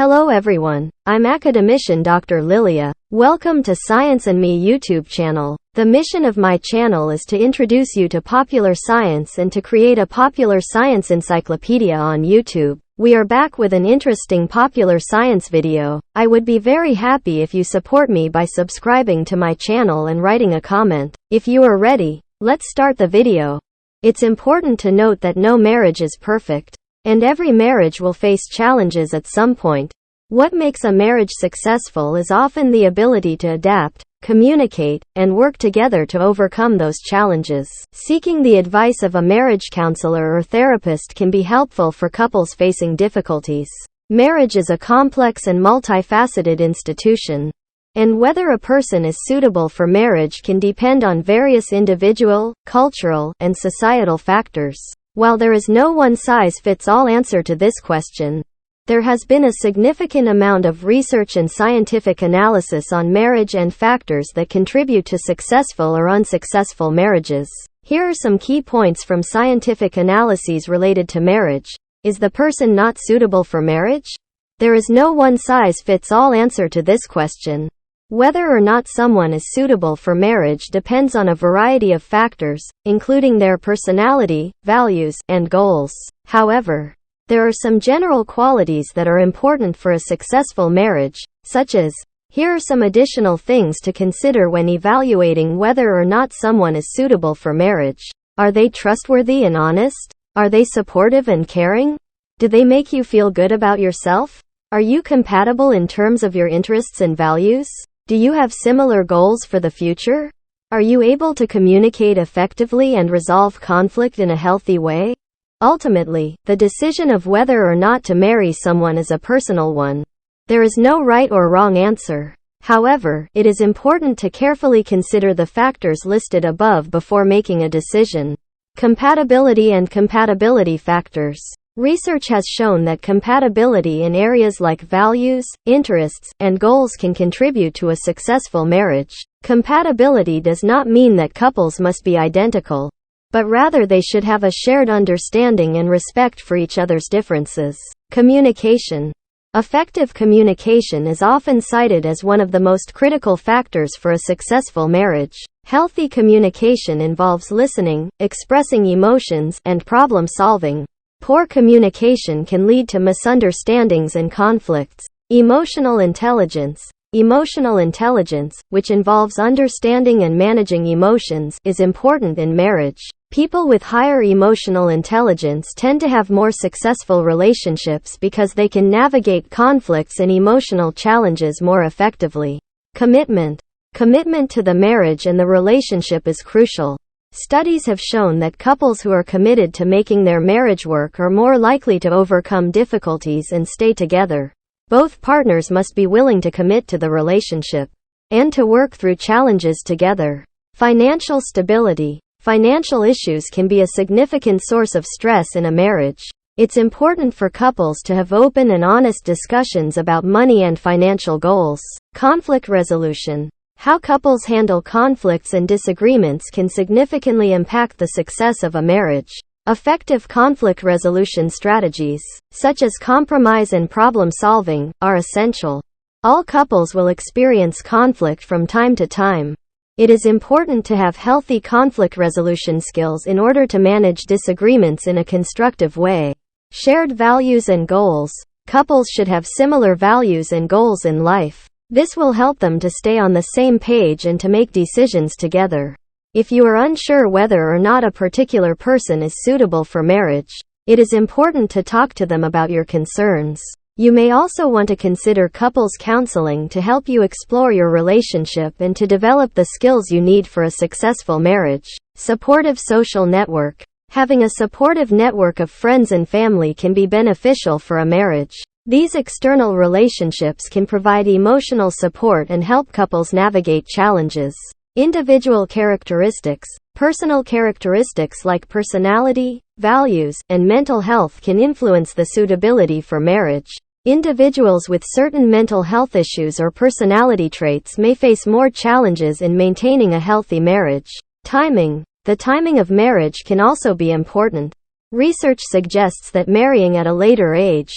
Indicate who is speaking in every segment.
Speaker 1: Hello everyone, I'm academician Dr. Lilia. Welcome to Science and Me YouTube channel. The mission of my channel is to introduce you to popular science and to create a popular science encyclopedia on YouTube. We are back with an interesting popular science video. I would be very happy if you support me by subscribing to my channel and writing a comment. If you are ready, let's start the video. It's important to note that no marriage is perfect, and every marriage will face challenges at some point. What makes a marriage successful is often the ability to adapt, communicate, and work together to overcome those challenges. Seeking the advice of a marriage counselor or therapist can be helpful for couples facing difficulties. Marriage is a complex and multifaceted institution, and whether a person is suitable for marriage can depend on various individual, cultural, and societal factors. While there is no one-size-fits-all answer to this question, there has been a significant amount of research and scientific analysis on marriage and factors that contribute to successful or unsuccessful marriages. Here are some key points from scientific analyses related to marriage. Is the person not suitable for marriage? There is no one-size-fits-all answer to this question. Whether or not someone is suitable for marriage depends on a variety of factors, including their personality, values, and goals. However, there are some general qualities that are important for a successful marriage, such as, here are some additional things to consider when evaluating whether or not someone is suitable for marriage. Are they trustworthy and honest? Are they supportive and caring? Do they make you feel good about yourself? Are you compatible in terms of your interests and values? Do you have similar goals for the future? Are you able to communicate effectively and resolve conflict in a healthy way? Ultimately, the decision of whether or not to marry someone is a personal one. There is no right or wrong answer. However, it is important to carefully consider the factors listed above before making a decision. Compatibility and compatibility factors. Research has shown that compatibility in areas like values, interests, and goals can contribute to a successful marriage. Compatibility does not mean that couples must be identical, but rather they should have a shared understanding and respect for each other's differences. Communication. Effective communication is often cited as one of the most critical factors for a successful marriage. Healthy communication involves listening, expressing emotions, and problem solving. Poor communication can lead to misunderstandings and conflicts. Emotional intelligence. Emotional intelligence, which involves understanding and managing emotions, is important in marriage. People with higher emotional intelligence tend to have more successful relationships because they can navigate conflicts and emotional challenges more effectively. Commitment. Commitment to the marriage and the relationship is crucial. Studies have shown that couples who are committed to making their marriage work are more likely to overcome difficulties and stay together. Both partners must be willing to commit to the relationship and to work through challenges together. Financial stability. Financial issues can be a significant source of stress in a marriage. It's important for couples to have open and honest discussions about money and financial goals. Conflict resolution. How couples handle conflicts and disagreements can significantly impact the success of a marriage. Effective conflict resolution strategies, such as compromise and problem solving, are essential. All couples will experience conflict from time to time. It is important to have healthy conflict resolution skills in order to manage disagreements in a constructive way. Shared values and goals. Couples should have similar values and goals in life. This will help them to stay on the same page and to make decisions together. If you are unsure whether or not a particular person is suitable for marriage, it is important to talk to them about your concerns. You may also want to consider couples counseling to help you explore your relationship and to develop the skills you need for a successful marriage. Supportive social network. Having a supportive network of friends and family can be beneficial for a marriage. These external relationships can provide emotional support and help couples navigate challenges. Individual characteristics. Personal characteristics like personality, values, and mental health can influence the suitability for marriage. Individuals with certain mental health issues or personality traits may face more challenges in maintaining a healthy marriage. Timing. The timing of marriage can also be important. Research suggests that marrying at a later age,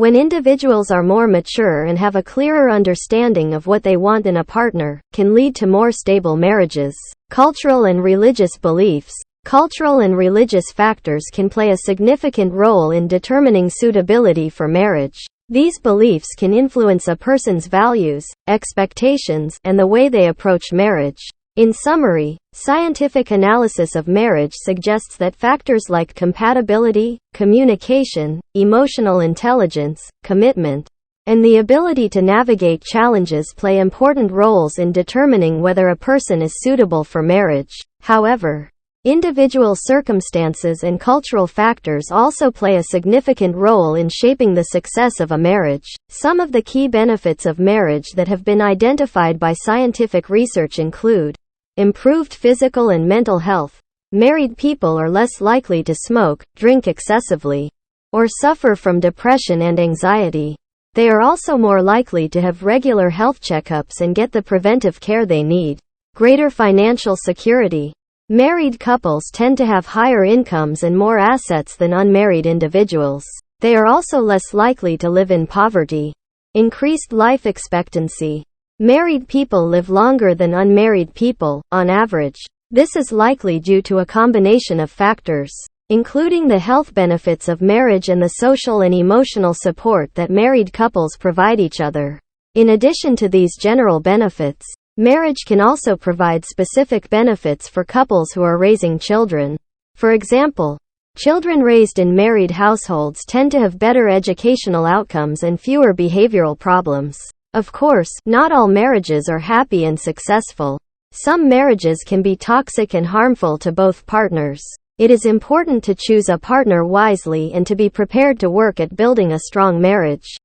Speaker 1: when individuals are more mature and have a clearer understanding of what they want in a partner, can lead to more stable marriages. Cultural and religious beliefs. Cultural and religious factors can play a significant role in determining suitability for marriage. These beliefs can influence a person's values, expectations, and the way they approach marriage. In summary, scientific analysis of marriage suggests that factors like compatibility, communication, emotional intelligence, commitment, and the ability to navigate challenges play important roles in determining whether a person is suitable for marriage. However, individual circumstances and cultural factors also play a significant role in shaping the success of a marriage. Some of the key benefits of marriage that have been identified by scientific research include improved physical and mental health. Married people are less likely to smoke, drink excessively, or suffer from depression and anxiety. They are also more likely to have regular health checkups and get the preventive care they need. Greater financial security. Married couples tend to have higher incomes and more assets than unmarried individuals. They are also less likely to live in poverty. Increased life expectancy. Married people live longer than unmarried people, on average. This is likely due to a combination of factors, including the health benefits of marriage and the social and emotional support that married couples provide each other. In addition to these general benefits, marriage can also provide specific benefits for couples who are raising children. For example, children raised in married households tend to have better educational outcomes and fewer behavioral problems. Of course, not all marriages are happy and successful. Some marriages can be toxic and harmful to both partners. It is important to choose a partner wisely and to be prepared to work at building a strong marriage.